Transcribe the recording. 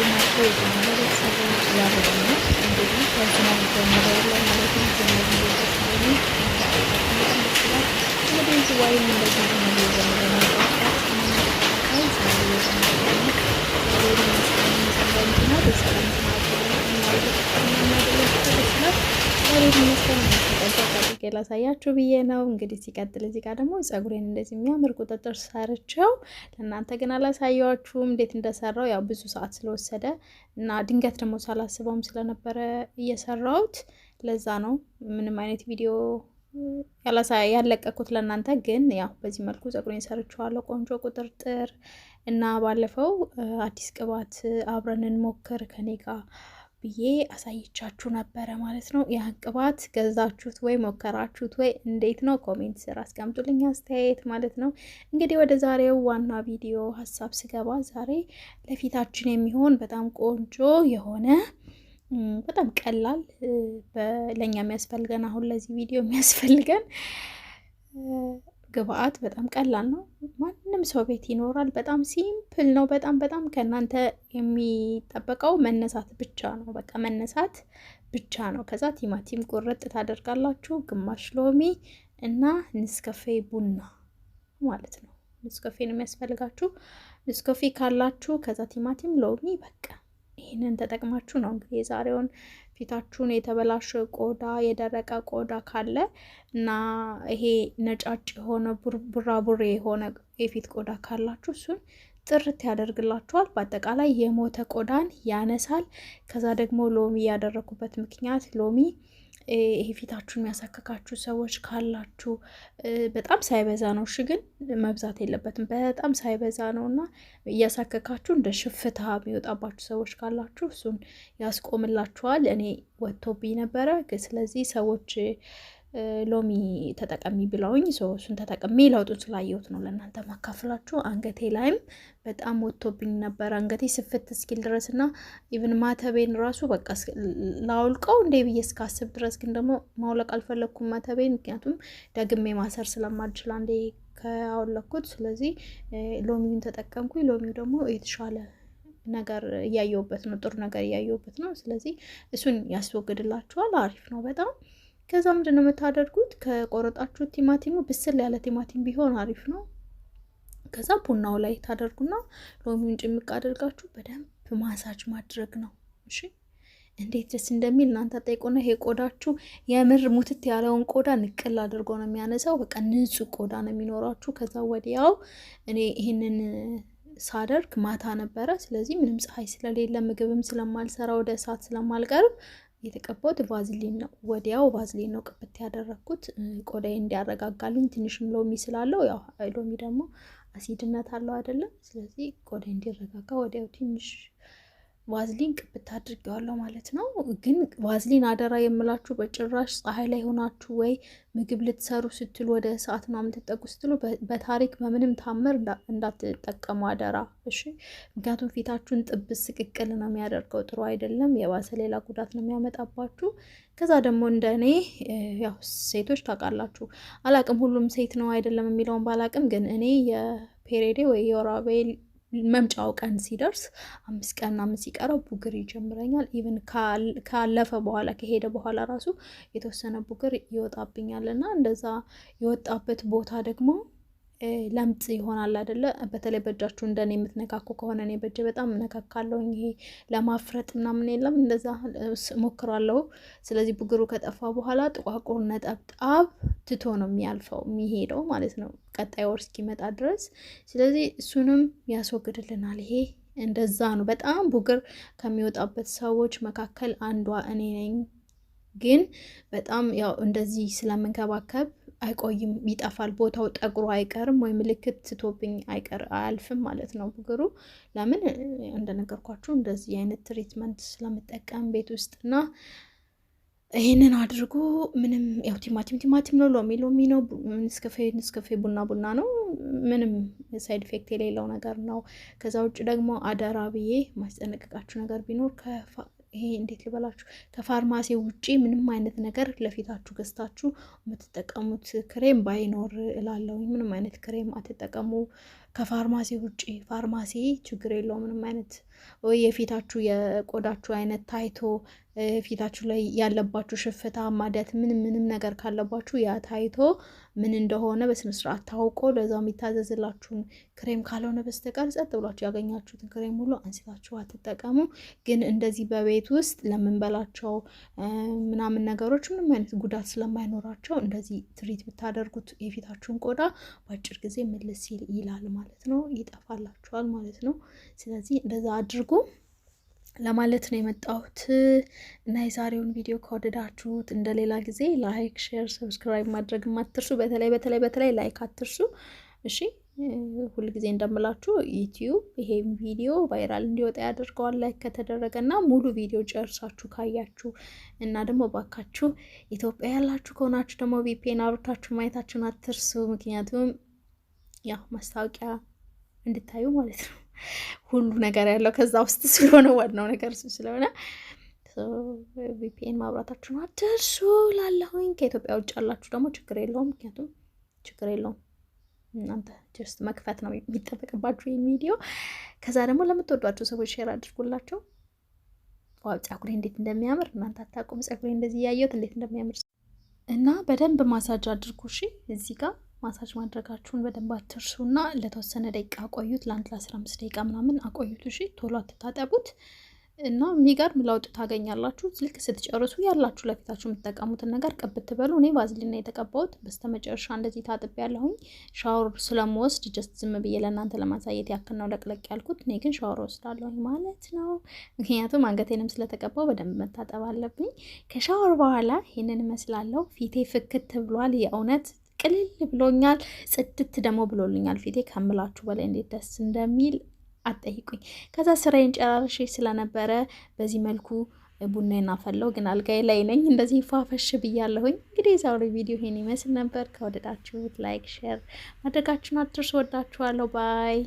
ማርኮ የተናገረ ሰዎች ያረጋሉ እንግዲህ ከዝናብ ጀምሮ ያለው ማለት ነው። ዝናብ እንደተሰማኝ እንግዲህ ዝዋይ እንደዚህ ነው የሚጀምረው ላሳያችሁ ብዬ ነው። እንግዲህ ሲቀጥል እዚህ ጋር ደግሞ ፀጉሬን እንደዚህ የሚያምር ቁጥጥር ሰርቸው ለእናንተ ግን አላሳያችሁም እንዴት እንደሰራው ያው ብዙ ሰዓት ስለወሰደ እና ድንገት ደግሞ ሳላስበውም ስለነበረ እየሰራሁት ለዛ ነው ምንም አይነት ቪዲዮ ያለቀኩት ለእናንተ። ግን ያው በዚህ መልኩ ፀጉሬን ሰርቼዋለሁ ቆንጆ ቁጥርጥር እና ባለፈው አዲስ ቅባት አብረን እንሞክር ከኔ ጋር ብዬ አሳይቻችሁ ነበረ ማለት ነው። ያን ቅባት ገዛችሁት ወይ ሞከራችሁት ወይ እንዴት ነው? ኮሜንት ስር አስቀምጡልኝ አስተያየት ማለት ነው። እንግዲህ ወደ ዛሬው ዋና ቪዲዮ ሀሳብ ስገባ ዛሬ ለፊታችን የሚሆን በጣም ቆንጆ የሆነ በጣም ቀላል ለኛ የሚያስፈልገን አሁን ለዚህ ቪዲዮ የሚያስፈልገን ግብአት በጣም ቀላል ነው። ማንንም ሰው ቤት ይኖራል። በጣም ሲምፕል ነው። በጣም ከናንተ የሚጠበቀው መነሳት ብቻ ነው። በቃ መነሳት ብቻ ነው። ከዛ ቲማቲም ቁርጥ ታደርጋላችሁ፣ ግማሽ ሎሚ እና ንስካፌ ቡና ማለት ነው። ንስካፌ ነው የሚያስፈልጋችሁ። ንስካፌ ካላችሁ ከዛ ቲማቲም፣ ሎሚ በቃ ይሄንን ተጠቅማችሁ ነው እንግዲህ የዛሬውን ፊታችሁን የተበላሸ ቆዳ የደረቀ ቆዳ ካለ እና ይሄ ነጫጭ የሆነ ቡራቡሬ የሆነ የፊት ቆዳ ካላችሁ እሱን ጥርት ያደርግላችኋል። በአጠቃላይ የሞተ ቆዳን ያነሳል። ከዛ ደግሞ ሎሚ ያደረኩበት ምክንያት ሎሚ ይሄ ፊታችሁን የሚያሳክካችሁ ሰዎች ካላችሁ በጣም ሳይበዛ ነው። እሺ ግን መብዛት የለበትም። በጣም ሳይበዛ ነውና እያሳከካችሁ እንደ ሽፍታ የሚወጣባችሁ ሰዎች ካላችሁ እሱን ያስቆምላችኋል። እኔ ወጥቶብኝ ነበረ። ስለዚህ ሰዎች ሎሚ ተጠቀሚ ብለውኝ እሱን ተጠቅሜ ለውጡን ስላየሁት ነው ለእናንተ ማካፍላችሁ። አንገቴ ላይም በጣም ወጥቶብኝ ነበር። አንገቴ ስፍት እስኪል ድረስና ኢቭን ማተቤን ራሱ በቃ ላውልቀው እንዴ ብዬ እስካስብ ድረስ ግን ደግሞ ማውለቅ አልፈለኩም ማተቤን፣ ምክንያቱም ደግሜ ማሰር ስለማልችል አንዴ ካወለኩት። ስለዚህ ሎሚውን ተጠቀምኩኝ። ሎሚው ደግሞ የተሻለ ነገር እያየሁበት ነው፣ ጥሩ ነገር እያየሁበት ነው። ስለዚህ እሱን ያስወግድላችኋል። አሪፍ ነው በጣም። ከዛ ምንድነው የምታደርጉት? ከቆረጣችሁት ቲማቲሙ ብስል ያለ ቲማቲም ቢሆን አሪፍ ነው። ከዛ ቡናው ላይ ታደርጉና ሎሚውን ጭምቅ አድርጋችሁ በደንብ ማሳጅ ማድረግ ነው። እሺ እንዴት ደስ እንደሚል እናንተ ጠይቁና። ይሄ ቆዳችሁ የምር ሙትት ያለውን ቆዳ ንቅል አድርጎ ነው የሚያነሳው። በቃ ንጹህ ቆዳ ነው የሚኖራችሁ። ከዛ ወዲያው እኔ ይሄንን ሳደርግ ማታ ነበረ። ስለዚህ ምንም ፀሐይ ስለሌለ ምግብም ስለማልሰራ ወደ እሳት ስለማልቀርብ የተቀባሁት ቫዝሊን ነው። ወዲያው ቫዝሊን ነው ቅብት ያደረኩት ቆዳዬ እንዲያረጋጋልኝ። ትንሽም ሎሚ ስላለው ያው ሎሚ ደግሞ አሲድነት አለው አይደለም። ስለዚህ ቆዳዬ እንዲረጋጋ ወዲያው ትንሽ ቫዝሊን ቅብት አድርጌዋለሁ ማለት ነው። ግን ቫዝሊን አደራ የምላችሁ በጭራሽ ፀሐይ ላይ ሆናችሁ ወይ ምግብ ልትሰሩ ስትሉ ወደ ሰዓት ነው የምትጠቁ ስትሉ በታሪክ በምንም ታምር እንዳትጠቀሙ አደራ። እሺ ምክንያቱም ፊታችሁን ጥብስ ስቅቅል ነው የሚያደርገው። ጥሩ አይደለም። የባሰ ሌላ ጉዳት ነው የሚያመጣባችሁ። ከዛ ደግሞ እንደኔ ያው ሴቶች ታውቃላችሁ፣ አላቅም ሁሉም ሴት ነው አይደለም የሚለውን ባላቅም፣ ግን እኔ የፔሬዴ ወይ የወር አበባዬ መምጫው ቀን ሲደርስ 5 ቀን ምናምን ሲቀረው ቡግር ይጀምረኛል። ኢቭን ካለፈ በኋላ ከሄደ በኋላ ራሱ የተወሰነ ቡግር ይወጣብኛልና እንደዛ የወጣበት ቦታ ደግሞ ለምጽ ይሆናል አይደለ? በተለይ በእጃችሁ እንደኔ የምትነካኩ ከሆነ እኔ በእጄ በጣም ነካካለሁ። ይሄ ለማፍረጥ ምናምን የለም እንደዛ ሞክራለሁ። ስለዚህ ቡግሩ ከጠፋ በኋላ ጥቋቁር ነጠብጣብ ትቶ ነው የሚያልፈው የሚሄደው ማለት ነው ቀጣይ ወር እስኪመጣ ድረስ። ስለዚህ እሱንም ያስወግድልናል። ይሄ እንደዛ ነው። በጣም ቡግር ከሚወጣበት ሰዎች መካከል አንዷ እኔ ነኝ። ግን በጣም ያው እንደዚህ ስለምንከባከብ አይቆይም፣ ይጠፋል። ቦታው ጠቁሮ አይቀርም ወይ ምልክት ትቶብኝ አያልፍም ማለት ነው ቡግሩ። ለምን እንደነገርኳችሁ እንደዚህ አይነት ትሪትመንት ስለምጠቀም ቤት ውስጥና ይሄንን አድርጎ ምንም ያው ቲማቲም ነው፣ ሎሚ ነው፣ ንስካፌ ቡና ነው። ምንም ሳይድ ኢፌክት የሌለው ነገር ነው። ከዛ ውጭ ደግሞ አደራ ብዬ ማስጠነቀቃችሁ ነገር ቢኖር ይሄ እንዴት ልበላችሁ፣ ከፋርማሲ ውጪ ምንም አይነት ነገር ለፊታችሁ ገዝታችሁ የምትጠቀሙት ክሬም ባይኖር እላለሁ። ምንም አይነት ክሬም አትጠቀሙ። ከፋርማሲ ውጪ ፋርማሲ ችግር የለውም ምንም አይነት ወይ የፊታችሁ የቆዳችሁ አይነት ታይቶ ፊታችሁ ላይ ያለባችሁ ሽፍታ ማዲያት ምንም ነገር ካለባችሁ ያ ታይቶ ምን እንደሆነ በስነ ስርዓት ታውቆ ለዛው የሚታዘዝላችሁን ክሬም ካልሆነ በስተቀር ጸጥ ብላችሁ ያገኛችሁትን ክሬም ሁሉ አንስታችሁ አትጠቀሙ። ግን እንደዚህ በቤት ውስጥ ለምንበላቸው ምናምን ነገሮች ምንም አይነት ጉዳት ስለማይኖራቸው እንደዚህ ትሪት ብታደርጉት የፊታችሁን ቆዳ በአጭር ጊዜ ምልስ ይላል ማለት ነው፣ ይጠፋላችኋል ማለት ነው። ስለዚህ እንደዛ አድርጉ ለማለት ነው የመጣሁት። እና የዛሬውን ቪዲዮ ከወደዳችሁት እንደሌላ ጊዜ ላይክ፣ ሼር፣ ሰብስክራይብ ማድረግ አትርሱ። በተለይ ላይክ አትርሱ። እሺ ሁል ጊዜ እንደምላችሁ ዩቲዩብ ይሄ ቪዲዮ ቫይራል እንዲወጣ ያደርገዋል ላይክ ከተደረገና ሙሉ ቪዲዮ ጨርሳችሁ ካያችሁ እና ደግሞ ባካችሁ ኢትዮጵያ ያላችሁ ከሆናችሁ ደግሞ ቪፒኤን አብርታችሁ ማየታችሁን አትርሱ። ምክንያቱም ያው ማስታወቂያ እንድታዩ ማለት ነው። ሁሉ ነገር ያለው ከዛ ውስጥ ስለሆነ ዋናው ነገር እሱ ስለሆነ ቪፒኤን ማብራታችሁን አትርሱ ላለሁኝ። ከኢትዮጵያ ውጭ ያላችሁ ደግሞ ችግር የለውም፣ ምክንያቱም ችግር የለውም እናንተ ጀስት መክፈት ነው የሚጠበቅባችሁ ቪዲዮ። ከዛ ደግሞ ለምትወዷቸው ሰዎች ሼር አድርጉላቸው። ዋው ፀጉሬ እንዴት እንደሚያምር እናንተ አታውቁም። ፀጉሬ እንደዚህ ያየሁት እንዴት እንደሚያምር እና በደንብ ማሳጅ አድርጉ። እሺ እዚህ ጋር ማሳጅ ማድረጋችሁን በደንብ አትርሱና ለተወሰነ ደቂቃ አቆዩት። ለ15 ደቂቃ ምናምን አቆዩት። እሺ ቶሎ አትታጠቡት እና የሚገርም ለውጥ ታገኛላችሁ። ልክ ስትጨርሱ ያላችሁ ለፊታችሁ የምትጠቀሙትን ነገር ቀብት በሉ። እኔ ቫዝሊን ነው የተቀባሁት። በስተመጨረሻ እንደዚህ ታጥቤ ያለሁኝ ሻወር ስለምወስድ ጀስት ዝም ብዬ ለእናንተ ለማሳየት ያክል ነው ለቅለቅ ያልኩት። እኔ ግን ሻወር ወስዳለሁኝ ማለት ነው፣ ምክንያቱም አንገቴንም ስለተቀባው በደንብ መታጠብ አለብኝ። ከሻወር በኋላ ይህንን እመስላለሁ። ፊቴ ፍክት ብሏል። የእውነት ቅልል ብሎኛል። ጽድት ደግሞ ብሎልኛል ፊቴ ከምላችሁ በላይ እንዴት ደስ እንደሚል አጠይቁኝ። ከዛ ስራዬን ጨራርሼ ስለነበረ በዚህ መልኩ ቡናዬን አፈላሁ። ግን አልጋዬ ላይ ነኝ። እንደዚህ ፋፈሽ ብያለሁኝ። እንግዲህ የዛሬው ቪዲዮ ይሄን ይመስል ነበር። ከወደዳችሁት ላይክ፣ ሼር ማድረጋችሁን አትርሱ። ወዳችኋለሁ። ባይ